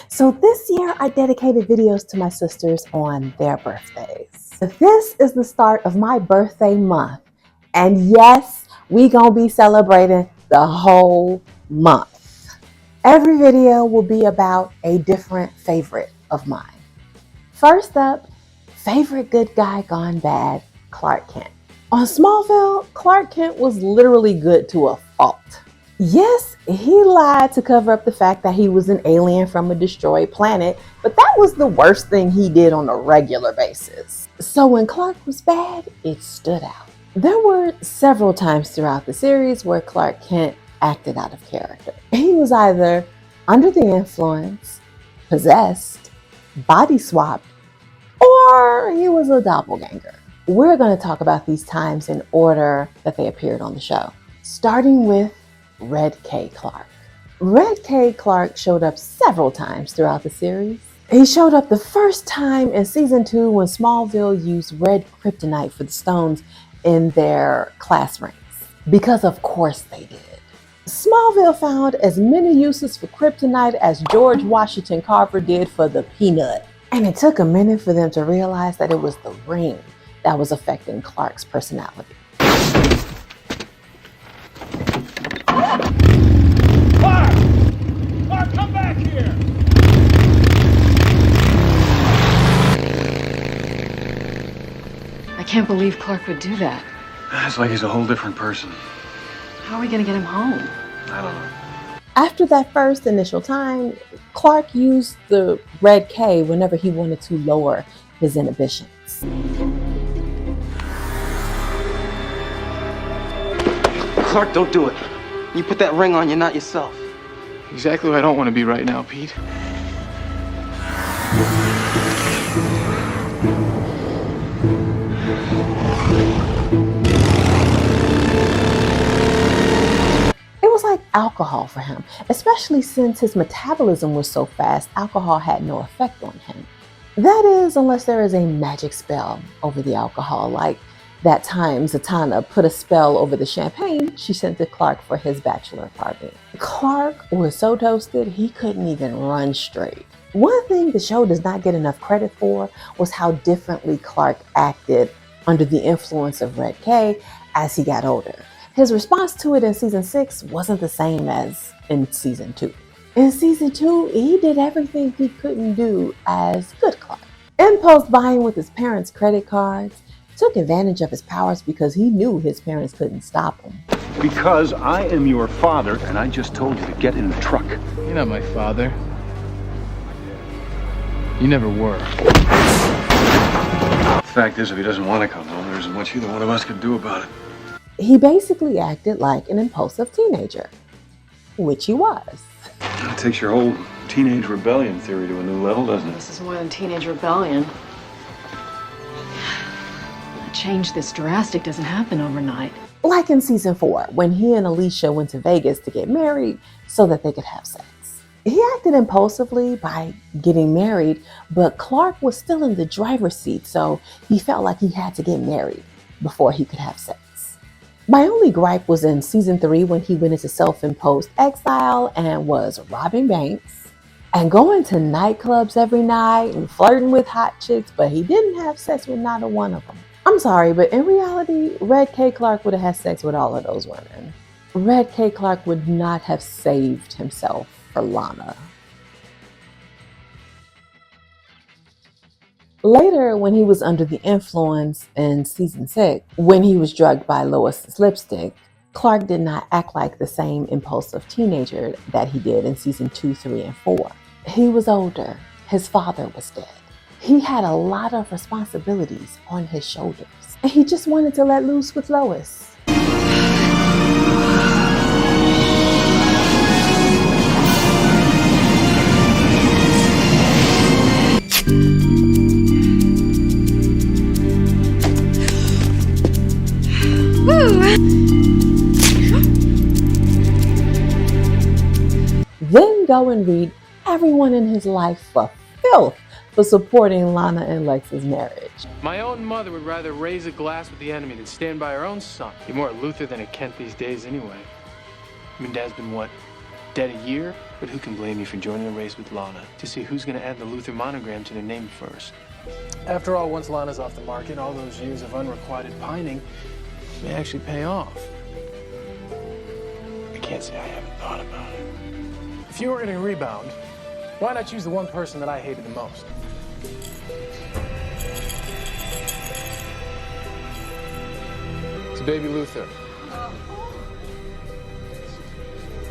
So this year I dedicated videos to my sisters on their birthdays. This is the start of my birthday month. And yes, we gonna be celebrating the whole month. Every video will be about a different favorite of mine. First up, favorite good guy gone bad, Clark Kent. On Smallville, Clark Kent was literally good to a fault. Yes, he lied to cover up the fact that he was an alien from a destroyed planet, but that was the worst thing he did on a regular basis. So when Clark was bad, it stood out. There were several times throughout the series where Clark Kent acted out of character. He was either under the influence, possessed, body swapped, or he was a doppelganger. We're going to talk about these times in order that they appeared on the show, starting with Red K. Clark. Red K. Clark showed up several times throughout the series. He showed up the first time in season 2 when Smallville used red kryptonite for the stones in their class rings, because of course they did. Smallville found as many uses for kryptonite as George Washington Carver did for the peanut. And it took a minute for them to realize that it was the ring that was affecting Clark's personality. Clark! Clark, come back here! I can't believe Clark would do that. It's like he's a whole different person. How are we gonna get him home? I don't know. After that first initial time, Clark used the red K whenever he wanted to lower his inhibitions. Clark, don't do it. You put that ring on, you're not yourself. Exactly what I don't want to be right now, Pete. It was like alcohol for him, especially since his metabolism was so fast, alcohol had no effect on him. That is, unless there is a magic spell over the alcohol, like that time Zatanna put a spell over the champagne she sent to Clark for his bachelor party. Clark was so toasted, he couldn't even run straight. One thing the show does not get enough credit for was how differently Clark acted under the influence of Red K as he got older. His response to it in season 6 wasn't the same as in season 2. In season 2, he did everything he couldn't do as good Clark. Impulse buying with his parents' credit cards, took advantage of his powers because he knew his parents couldn't stop him. Because I am your father, and I just told you to get in the truck. You're not my father. You never were. The fact is, if he doesn't want to come home, there isn't much either one of us can do about it. He basically acted like an impulsive teenager, which he was. It takes your whole teenage rebellion theory to a new level, doesn't it? This is more than teenage rebellion. A change this drastic doesn't happen overnight. Like in season 4, when he and Alicia went to Vegas to get married so that they could have sex. He acted impulsively by getting married, but Clark was still in the driver's seat, so he felt like he had to get married before he could have sex. My only gripe was in season 3 when he went into self-imposed exile and was robbing banks and going to nightclubs every night and flirting with hot chicks, but he didn't have sex with not a one of them. I'm sorry, but in reality, Red K. Clark would have had sex with all of those women. Red K. Clark would not have saved himself for Lana. Later, when he was under the influence in season 6, when he was drugged by Lois's lipstick, Clark did not act like the same impulsive teenager that he did in season 2, 3, and 4. He was older. His father was dead. He had a lot of responsibilities on his shoulders, and he just wanted to let loose with Lois. Then go and read everyone in his life for filth for supporting Lana and Lex's marriage. My own mother would rather raise a glass with the enemy than stand by her own son. You're more Luther than a Kent these days anyway. I mean, Dad's been, what, dead a year? But who can blame you for joining a race with Lana to see who's going to add the Luthor monogram to their name first? After all, once Lana's off the market, all those years of unrequited pining may actually pay off. I can't say I haven't thought about it. If you were in a rebound, why not choose the one person that I hated the most? It's baby Luthor.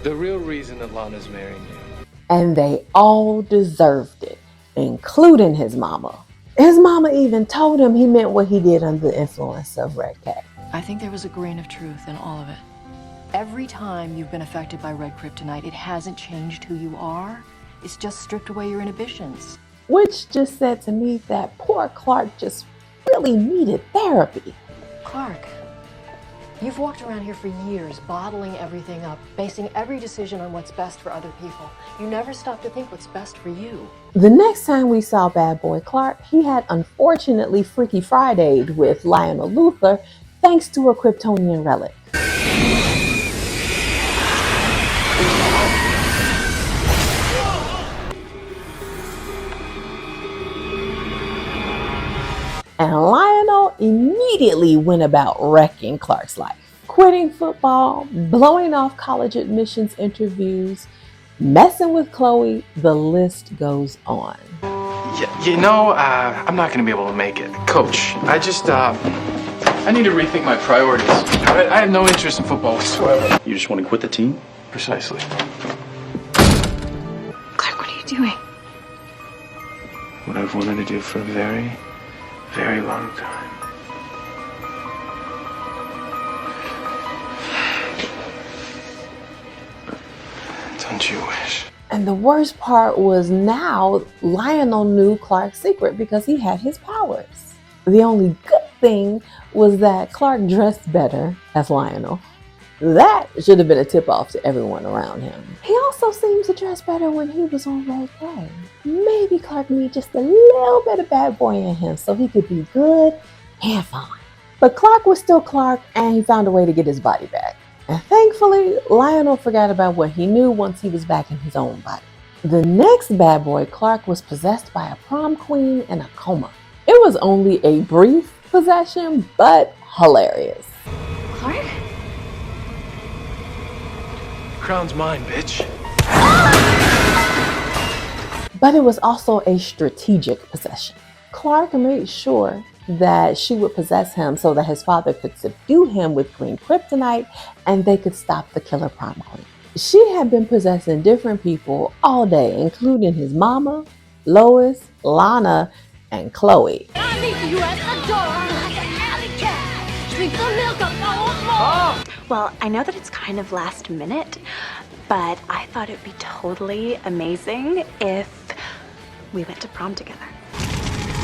The real reason that Lana's marrying you. And they all deserved it, including his mama. His mama even told him he meant what he did under the influence of Red K. I think there was a grain of truth in all of it. Every time you've been affected by Red Kryptonite, it hasn't changed who you are. It's just stripped away your inhibitions. Which just said to me that poor Clark just really needed therapy. Clark, you've walked around here for years, bottling everything up, basing every decision on what's best for other people. You never stop to think what's best for you. The next time we saw Bad Boy Clark, he had unfortunately Freaky Friday'd with Lionel Luthor thanks to a Kryptonian relic. And Lionel immediately went about wrecking Clark's life. Quitting football, blowing off college admissions interviews, messing with Chloe, the list goes on. I'm not going to be able to make it. Coach, I need to rethink my priorities. I have no interest in football whatsoever. You just want to quit the team? Precisely. Clark, what are you doing? What I've wanted to do for a very, very long time. Don't you wish? And the worst part was now Lionel knew Clark's secret because he had his powers. The only good thing was that Clark dressed better as Lionel. That should have been a tip-off to everyone around him. He also seems to dress better when he was on Red K. Maybe Clark needed just a little bit of bad boy in him so he could be good and fine. But Clark was still Clark, and he found a way to get his body back. And thankfully, Lionel forgot about what he knew once he was back in his own body. The next Bad Boy Clark was possessed by a prom queen in a coma. It was only a brief possession, but hilarious. Clark? Crown's mine, bitch. But it was also a strategic possession. Clark made sure that she would possess him so that his father could subdue him with green kryptonite and they could stop the killer prom queen. She had been possessing different people all day, including his mama, Lois, Lana, and Chloe. I meet you at the door like an alley cat. Drink the milk and I want more. Well, I know that it's kind of last minute, but I thought it'd be totally amazing if we went to prom together.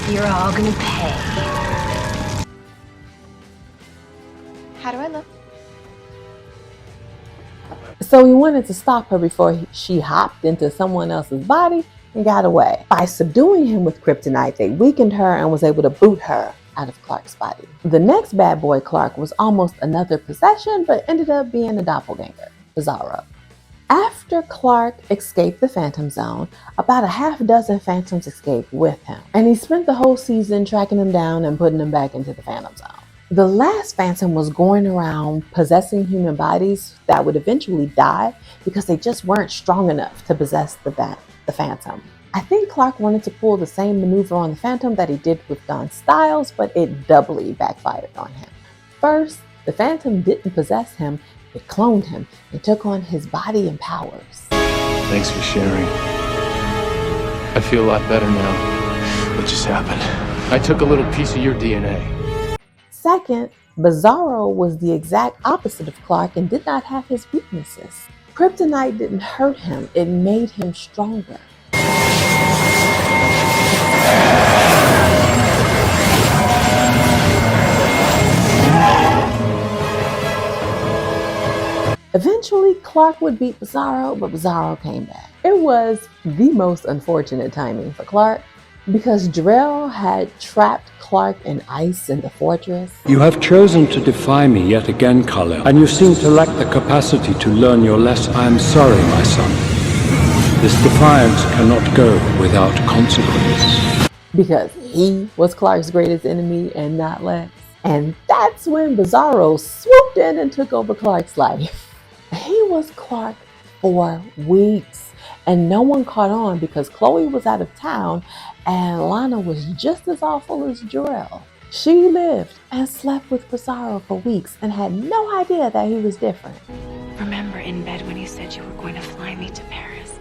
You're all gonna pay. How do I look? So he wanted to stop her before she hopped into someone else's body and got away. By subduing him with kryptonite, they weakened her and was able to boot her out of Clark's body. The next Bad Boy Clark was almost another possession, but ended up being a doppelganger, Bizarro. After Clark escaped the Phantom Zone, about a half dozen Phantoms escaped with him, and he spent the whole season tracking them down and putting them back into the Phantom Zone. The last Phantom was going around possessing human bodies that would eventually die because they just weren't strong enough to possess the Phantom. I think Clark wanted to pull the same maneuver on the Phantom that he did with Don Styles, but it doubly backfired on him. First, the Phantom didn't possess him, it cloned him and took on his body and powers. Thanks for sharing. I feel a lot better now. What just happened? I took a little piece of your DNA. Second, Bizarro was the exact opposite of Clark and did not have his weaknesses. Kryptonite didn't hurt him, it made him stronger. Eventually, Clark would beat Bizarro, but Bizarro came back. It was the most unfortunate timing for Clark because Drell had trapped Clark in ice in the fortress. You have chosen to defy me yet again, Kal-El, and you seem to lack the capacity to learn your lesson. I am sorry, my son. This defiance cannot go without consequence. Because he was Clark's greatest enemy and not Lex. And that's when Bizarro swooped in and took over Clark's life. He was Clark for weeks, and no one caught on because Chloe was out of town and Lana was just as awful as Jor-El. She lived and slept with Bizarro for weeks and had no idea that he was different. Remember in bed when you said you were going to fly me to Paris?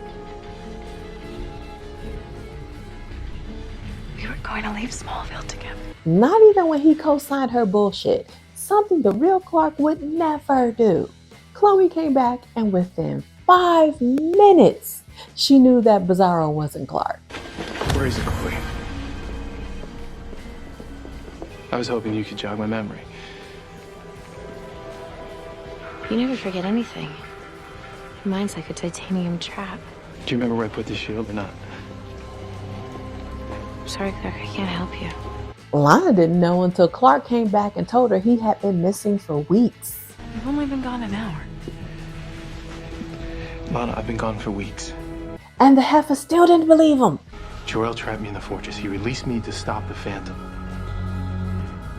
We were going to leave Smallville together. Not even when he co-signed her bullshit, something the real Clark would never do. Chloe came back and within 5 minutes, she knew that Bizarro wasn't Clark. Where is it, Chloe? I was hoping you could jog my memory. You never forget anything. Your mind's like a titanium trap. Do you remember where I put the shield or not? Sorry, Clark, I can't help you. Lana didn't know until Clark came back and told her he had been missing for weeks. You've only been gone an hour. Lana, I've been gone for weeks. And the heifer still didn't believe him. Jor-El trapped me in the fortress. He released me to stop the Phantom.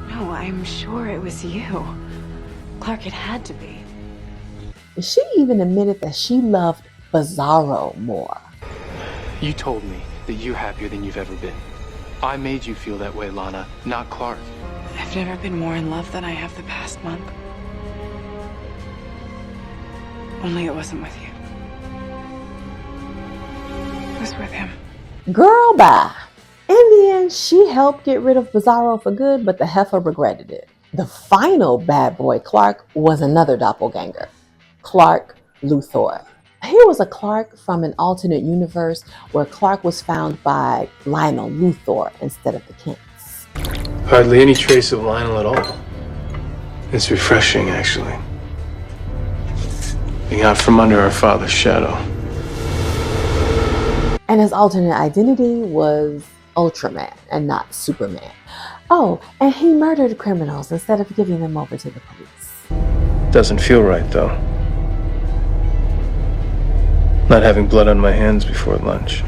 No, I'm sure it was you. Clark, it had to be. She even admitted that she loved Bizarro more. You told me that you're happier than you've ever been. I made you feel that way, Lana, not Clark. I've never been more in love than I have the past month. Only it wasn't with you. It was with him. Girl, bye. In the end, she helped get rid of Bizarro for good, but the heifer regretted it. The final bad boy Clark was another doppelganger, Clark Luthor. He was a Clark from an alternate universe where Clark was found by Lionel Luthor instead of the Kents. Hardly any trace of Lionel at all. It's refreshing, actually. Being out from under our father's shadow. And his alternate identity was Ultraman and not Superman. Oh, and he murdered criminals instead of giving them over to the police. Doesn't feel right, though. Not having blood on my hands before lunch.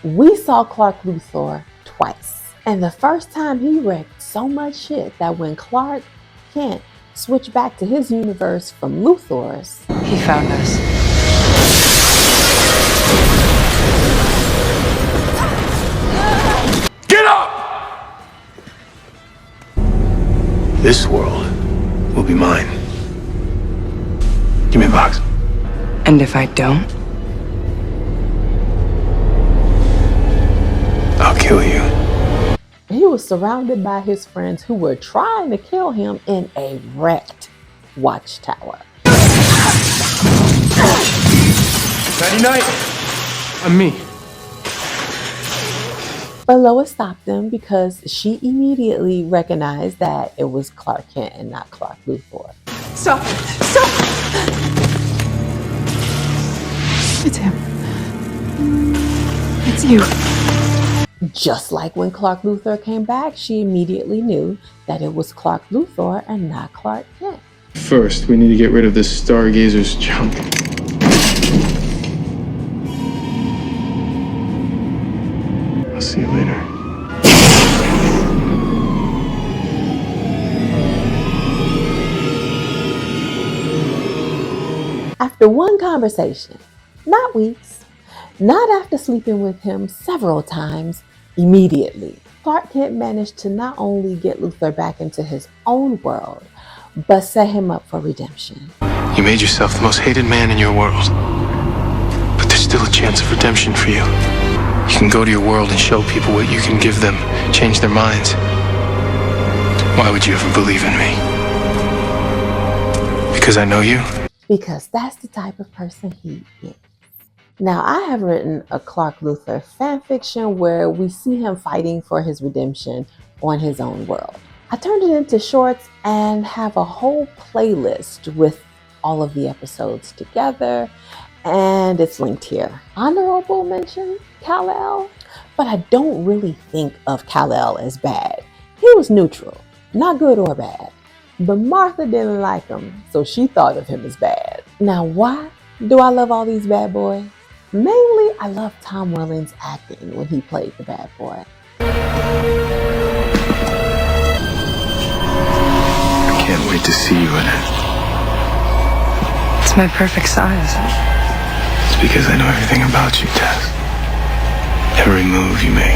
We saw Clark Luthor twice. And the first time he wrecked so much shit that when Clark Kent switched back to his universe from Luthor's, He found us. Get up! This world will be mine. Give me a box. And if I don't? I'll kill you. he was surrounded by his friends who were trying to kill him in a wrecked watchtower. Nighty-night. I'm me. But Lois stopped them because she immediately recognized that it was Clark Kent and not Clark Luthor. Stop! Stop! It's him. It's you. Just like when Clark Luthor came back, she immediately knew that it was Clark Luthor and not Clark Kent. First, we need to get rid of this Stargazer's junk. I'll see you later. After one conversation, not weeks, not after sleeping with him several times, immediately, Clark Kent managed to not only get Luthor back into his own world, but set him up for redemption. You made yourself the most hated man in your world. But there's still a chance of redemption for you. You can go to your world and show people what you can give them, change their minds. Why would you ever believe in me? Because I know you? Because that's the type of person he is. Now, I have written a Clark Luthor fanfiction where we see him fighting for his redemption on his own world. I turned it into shorts and have a whole playlist with all of the episodes together, and it's linked here. Honorable mention, Kal-El, but I don't really think of Kal-El as bad. He was neutral, not good or bad. But Martha didn't like him, so she thought of him as bad. Now, why? Do I love all these bad boys? Mainly, I love Tom Welling's acting when he played the bad boy. I can't wait to see you in it. It's my perfect size. It's because I know everything about you, Tess. Every move you make.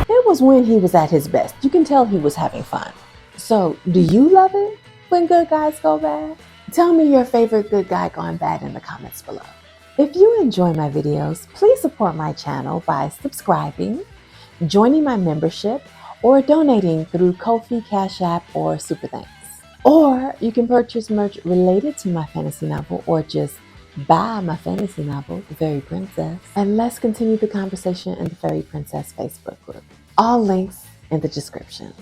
It was when he was at his best. You can tell he was having fun. So, do you love it when good guys go bad? Tell me your favorite good guy gone bad in the comments below. If you enjoy my videos, please support my channel by subscribing, joining my membership, or donating through Ko-fi, Cashapp, or Super Thanks. Or you can purchase merch related to my fantasy novel, or just buy my fantasy novel, The Fairy Princess. And let's continue the conversation in the Fairy Princess Facebook group. All links in the description.